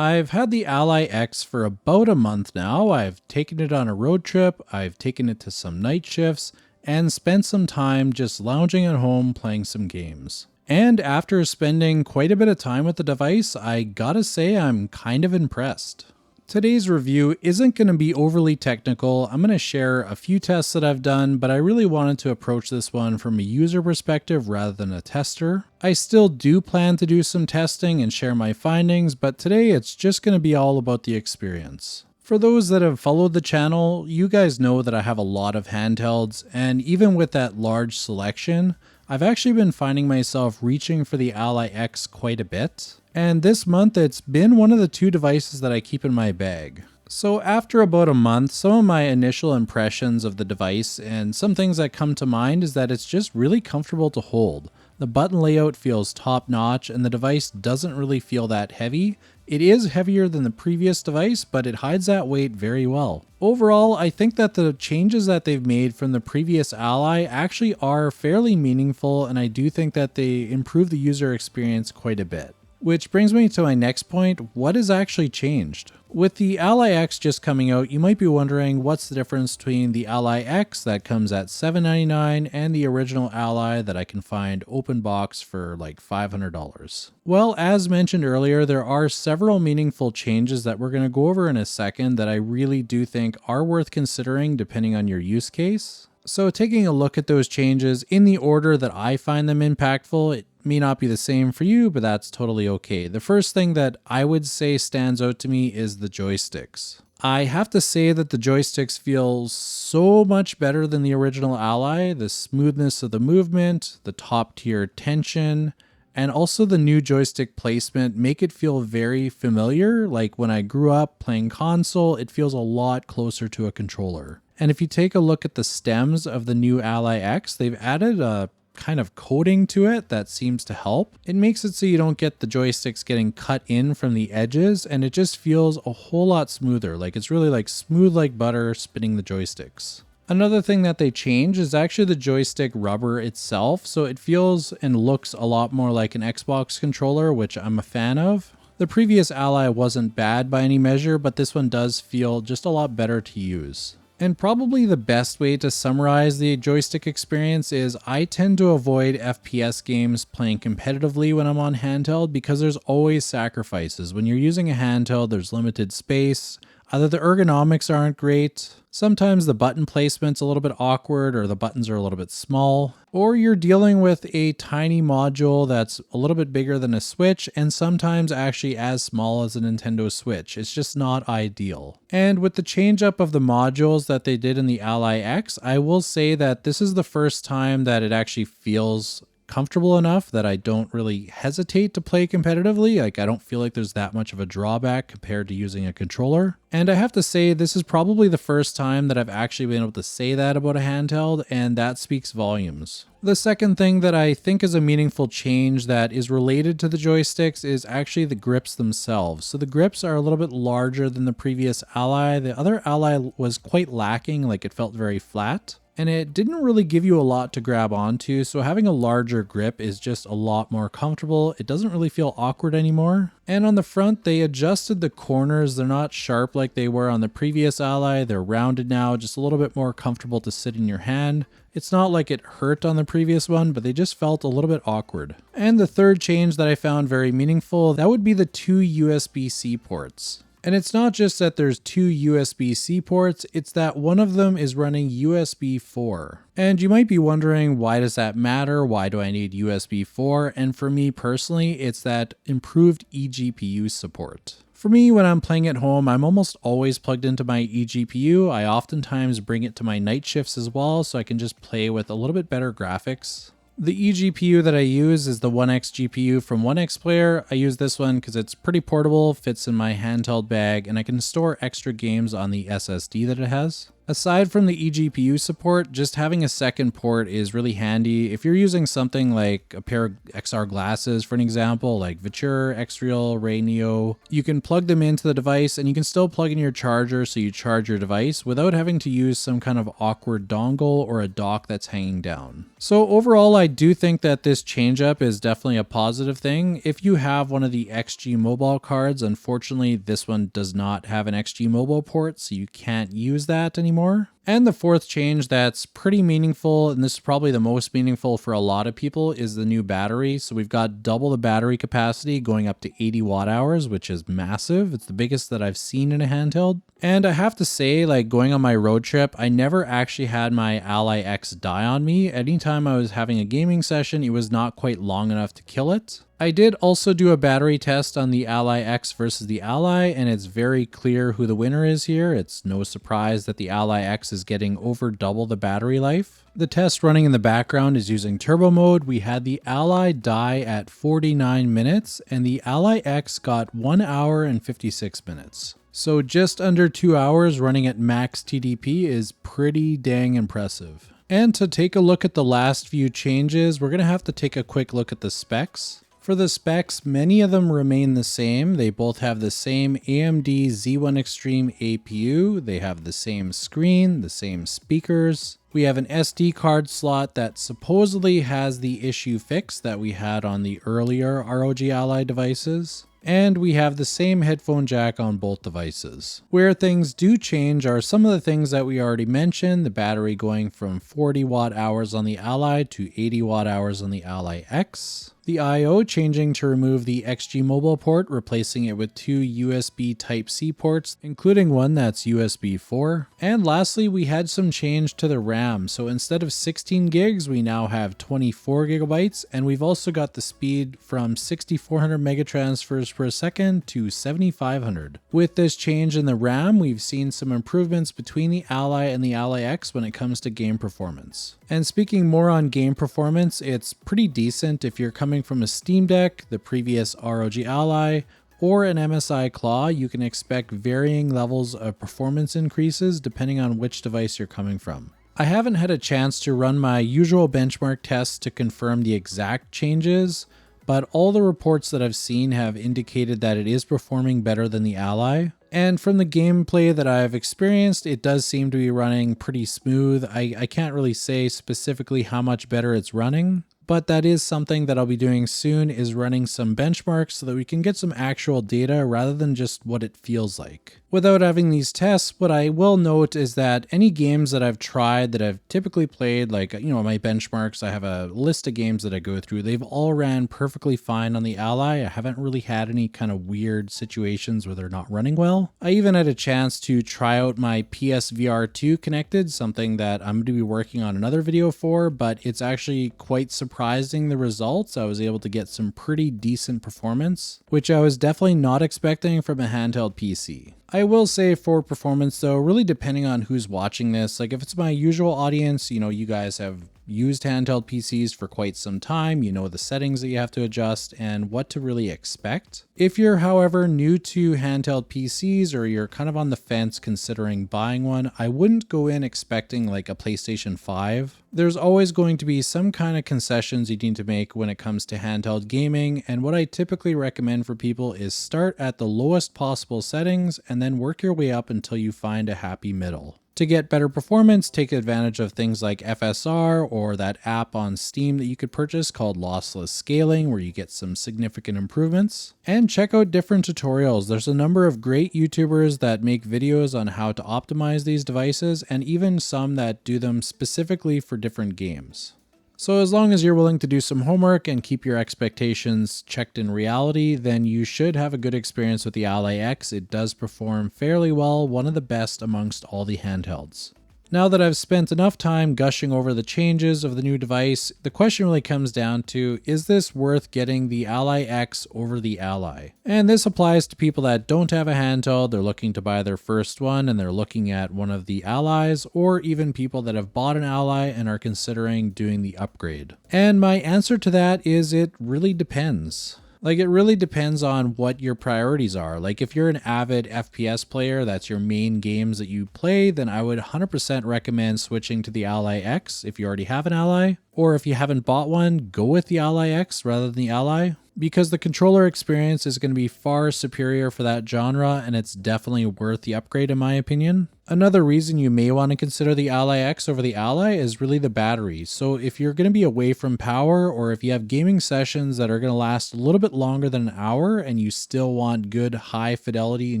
I've had the Ally X for about a month now. I've taken it on a road trip, I've taken it to some night shifts, and spent some time just lounging at home playing some games. And after spending quite a bit of time with the device, I gotta say I'm kind of impressed. Today's review isn't going to be overly technical. I'm going to share a few tests that I've done, but I really wanted to approach this one from a user perspective rather than a tester. I still do plan to do some testing and share my findings, but today it's just going to be all about the experience. For those that have followed the channel, you guys know that I have a lot of handhelds, and even with that large selection, I've actually been finding myself reaching for the Ally X quite a bit. And this month, it's been one of the two devices that I keep in my bag. So after about a month, some of my initial impressions of the device and some things that come to mind is that it's just really comfortable to hold. The button layout feels top notch and the device doesn't really feel that heavy. It is heavier than the previous device, but it hides that weight very well. Overall, I think that the changes that they've made from the previous Ally actually are fairly meaningful, and I do think that they improve the user experience quite a bit. Which brings me to my next point, what has actually changed? With the Ally X just coming out, you might be wondering what's the difference between the Ally X that comes at $799 and the original Ally that I can find open box for like $500. Well, as mentioned earlier, there are several meaningful changes that we're going to go over in a second that I really do think are worth considering depending on your use case. So taking a look at those changes in the order that I find them impactful, it may not be the same for you, but that's totally okay. The first thing that I would say stands out to me is the joysticks. I have to say that the joysticks feel so much better than the original Ally. The smoothness of the movement, the top tier tension, and also the new joystick placement make it feel very familiar. Like when I grew up playing console, it feels a lot closer to a controller. And if you take a look at the stems of the new Ally X, they've added a kind of coating to it that seems to help. It makes it so you don't get the joysticks getting cut in from the edges, and it just feels a whole lot smoother. Like it's really like smooth like butter spinning the joysticks. Another thing that they changed is actually the joystick rubber itself, so it feels and looks a lot more like an Xbox controller, which I'm a fan of. The previous Ally wasn't bad by any measure, but this one does feel just a lot better to use. And probably the best way to summarize the joystick experience is I tend to avoid FPS games playing competitively when I'm on handheld because there's always sacrifices. When you're using a handheld, there's limited space. Either the ergonomics aren't great, sometimes the button placement's a little bit awkward or the buttons are a little bit small, or you're dealing with a tiny module that's a little bit bigger than a Switch and sometimes actually as small as a Nintendo Switch. It's just not ideal. And with the change up of the modules that they did in the Ally X, I will say that this is the first time that it actually feels comfortable enough that I don't really hesitate to play competitively. Like I don't feel like there's that much of a drawback compared to using a controller. And I have to say this is probably the first time that I've actually been able to say that about a handheld, and that speaks volumes. The second thing that I think is a meaningful change that is related to the joysticks is actually the grips themselves. So the grips are a little bit larger than the previous Ally. The other Ally was quite lacking, like it felt very flat. And it didn't really give you a lot to grab onto, so having a larger grip is just a lot more comfortable. It doesn't really feel awkward anymore. And on the front, they adjusted the corners. They're not sharp like they were on the previous Ally. They're rounded now, just a little bit more comfortable to sit in your hand. It's not like it hurt on the previous one, but they just felt a little bit awkward. And the third change that I found very meaningful, that would be the two USB-C ports. And it's not just that there's two USB-C ports, it's that one of them is running USB 4. And you might be wondering, why does that matter? Why do I need USB 4? And for me personally, it's that improved eGPU support. For me, when I'm playing at home, I'm almost always plugged into my eGPU. I oftentimes bring it to my night shifts as well, so I can just play with a little bit better graphics. The eGPU that I use is the OneXgpu from ONexplayer. I use this one because it's pretty portable, fits in my handheld bag, and I can store extra games on the SSD that it has. Aside from the eGPU support, just having a second port is really handy. If you're using something like a pair of XR glasses, for an example, like Viture, Xreal, Rayneo, you can plug them into the device and you can still plug in your charger so you charge your device without having to use some kind of awkward dongle or a dock that's hanging down. So overall, I do think that this change up is definitely a positive thing. If you have one of the XG mobile cards, unfortunately, this one does not have an XG mobile port, so you can't use that anymore. And the fourth change that's pretty meaningful, and this is probably the most meaningful for a lot of people, is the new battery. So we've got double the battery capacity going up to 80 watt hours, which is massive. It's the biggest that I've seen in a handheld. And I have to say, like going on my road trip, I never actually had my Ally X die on me. Anytime I was having a gaming session, it was not quite long enough to kill it. I did also do a battery test on the Ally X versus the Ally, and it's very clear who the winner is here. It's no surprise that the Ally X is getting over double the battery life. The test running in the background is using turbo mode. We had the Ally die at 49 minutes, and the Ally X got 1 hour and 56 minutes. So just under 2 hours running at max TDP is pretty dang impressive. And to take a look at the last few changes, we're going to have to take a quick look at the specs. For the specs, many of them remain the same. They both have the same AMD Z1 Extreme APU. They have the same screen, the same speakers. We have an SD card slot that supposedly has the issue fixed that we had on the earlier ROG Ally devices. And we have the same headphone jack on both devices. Where things do change are some of the things that we already mentioned, the battery going from 40 watt hours on the Ally to 80 watt hours on the Ally X. The I/O changing to remove the XG mobile port, replacing it with 2 USB Type-C ports, including one that's USB 4. And lastly, we had some change to the RAM. So instead of 16 gigs, we now have 24 gigabytes, and we've also got the speed from 6400 megatransfers per second to 7500. With this change in the RAM, we've seen some improvements between the Ally and the Ally X when it comes to game performance. And speaking more on game performance, it's pretty decent if you're coming from a Steam Deck, the previous ROG Ally, or an MSI Claw. You can expect varying levels of performance increases depending on which device you're coming from. I haven't had a chance to run my usual benchmark tests to confirm the exact changes, but all the reports that I've seen have indicated that it is performing better than the Ally. And from the gameplay that I've experienced, it does seem to be running pretty smooth. I can't really say specifically how much better it's running, but that is something that I'll be doing soon, is running some benchmarks so that we can get some actual data rather than just what it feels like. Without having these tests, what I will note is that any games that I've tried that I've typically played, like, my benchmarks, I have a list of games that I go through, they've all ran perfectly fine on the Ally. I haven't really had any kind of weird situations where they're not running well. I even had a chance to try out my PSVR 2 connected, something that I'm going to be working on another video for, but it's actually quite surprising the results. I was able to get some pretty decent performance, which I was definitely not expecting from a handheld PC. I will say for performance though, really depending on who's watching this, like if it's my usual audience, you guys have used handheld PCs for quite some time, you know the settings that you have to adjust and what to really expect. If you're, however, new to handheld PCs or you're kind of on the fence considering buying one, I wouldn't go in expecting like a PlayStation 5. There's always going to be some kind of concessions you need to make when it comes to handheld gaming, and what I typically recommend for people is start at the lowest possible settings and then work your way up until you find a happy middle. To get better performance, take advantage of things like FSR or that app on Steam that you could purchase called Lossless Scaling, where you get some significant improvements. And check out different tutorials. There's a number of great YouTubers that make videos on how to optimize these devices, and even some that do them specifically for different games. So as long as you're willing to do some homework and keep your expectations checked in reality, then you should have a good experience with the Ally X. It does perform fairly well, one of the best amongst all the handhelds. Now that I've spent enough time gushing over the changes of the new device, the question really comes down to, is this worth getting the Ally X over the Ally? And this applies to people that don't have a handheld, they're looking to buy their first one and they're looking at one of the Allies, or even people that have bought an Ally and are considering doing the upgrade. And my answer to that is it really depends. Like, it really depends on what your priorities are. Like, if you're an avid FPS player, that's your main games that you play, then I would 100% recommend switching to the Ally X if you already have an Ally. Or if you haven't bought one, go with the Ally X rather than the Ally, because the controller experience is going to be far superior for that genre, and it's definitely worth the upgrade in my opinion. Another reason you may want to consider the Ally X over the Ally is really the battery. So if you're going to be away from power, or if you have gaming sessions that are going to last a little bit longer than an hour and you still want good high fidelity in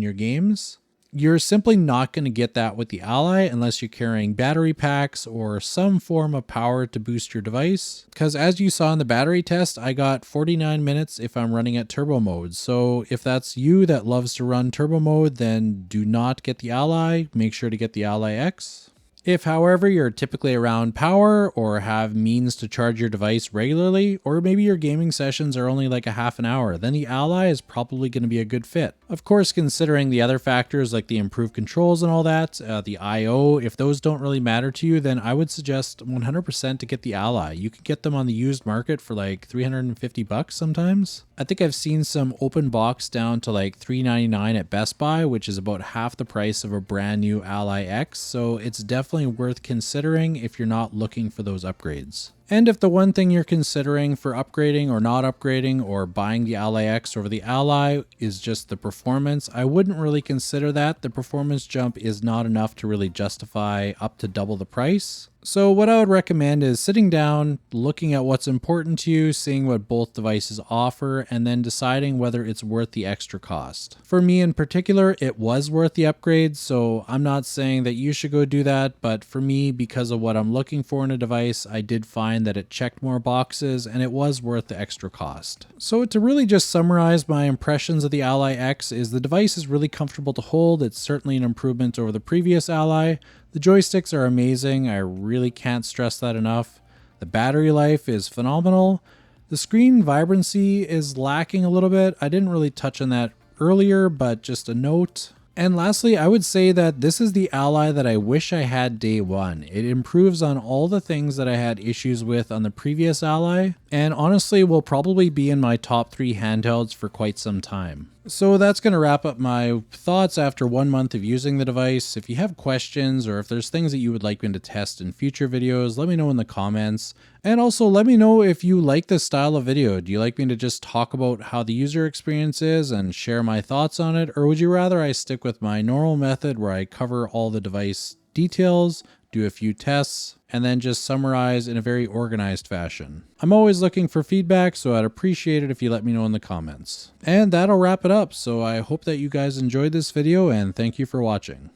your games, you're simply not going to get that with the Ally unless you're carrying battery packs or some form of power to boost your device. Because as you saw in the battery test, I got 49 minutes if I'm running at turbo mode. So if that's you that loves to run turbo mode, then do not get the Ally. Make sure to get the Ally X. If, however, you're typically around power or have means to charge your device regularly, or maybe your gaming sessions are only like a half an hour, then the Ally is probably going to be a good fit. Of course, considering the other factors like the improved controls and all that, the I/O, if those don't really matter to you, then I would suggest 100% to get the Ally. You can get them on the used market for like $350 sometimes. I think I've seen some open box down to like $399 at Best Buy, which is about half the price of a brand new Ally X, so it's definitely worth considering if you're not looking for those upgrades. And if the one thing you're considering for upgrading or not upgrading or buying the Ally X over the Ally is just the performance, I wouldn't really consider that. The performance jump is not enough to really justify up to double the price. So what I would recommend is sitting down, looking at what's important to you, seeing what both devices offer, and then deciding whether it's worth the extra cost. For me in particular, it was worth the upgrade, so I'm not saying that you should go do that, but for me, because of what I'm looking for in a device, I did find that it checked more boxes and it was worth the extra cost. So to really just summarize my impressions of the Ally X is the device is really comfortable to hold. It's certainly an improvement over the previous Ally. The joysticks are amazing. I really can't stress that enough. The battery life is phenomenal. The screen vibrancy is lacking a little bit. I didn't really touch on that earlier, but just a note. And lastly, I would say that this is the Ally that I wish I had day one. It improves on all the things that I had issues with on the previous Ally, and honestly will probably be in my top 3 handhelds for quite some time. So that's going to wrap up my thoughts after 1 month of using the device. If you have questions or if there's things that you would like me to test in future videos, let me know in the comments. And also let me know if you like this style of video. Do you like me to just talk about how the user experience is and share my thoughts on it? Or would you rather I stick with my normal method where I cover all the device details, do a few tests, and then just summarize in a very organized fashion? I'm always looking for feedback, so I'd appreciate it if you let me know in the comments. And that'll wrap it up, so I hope that you guys enjoyed this video, and thank you for watching.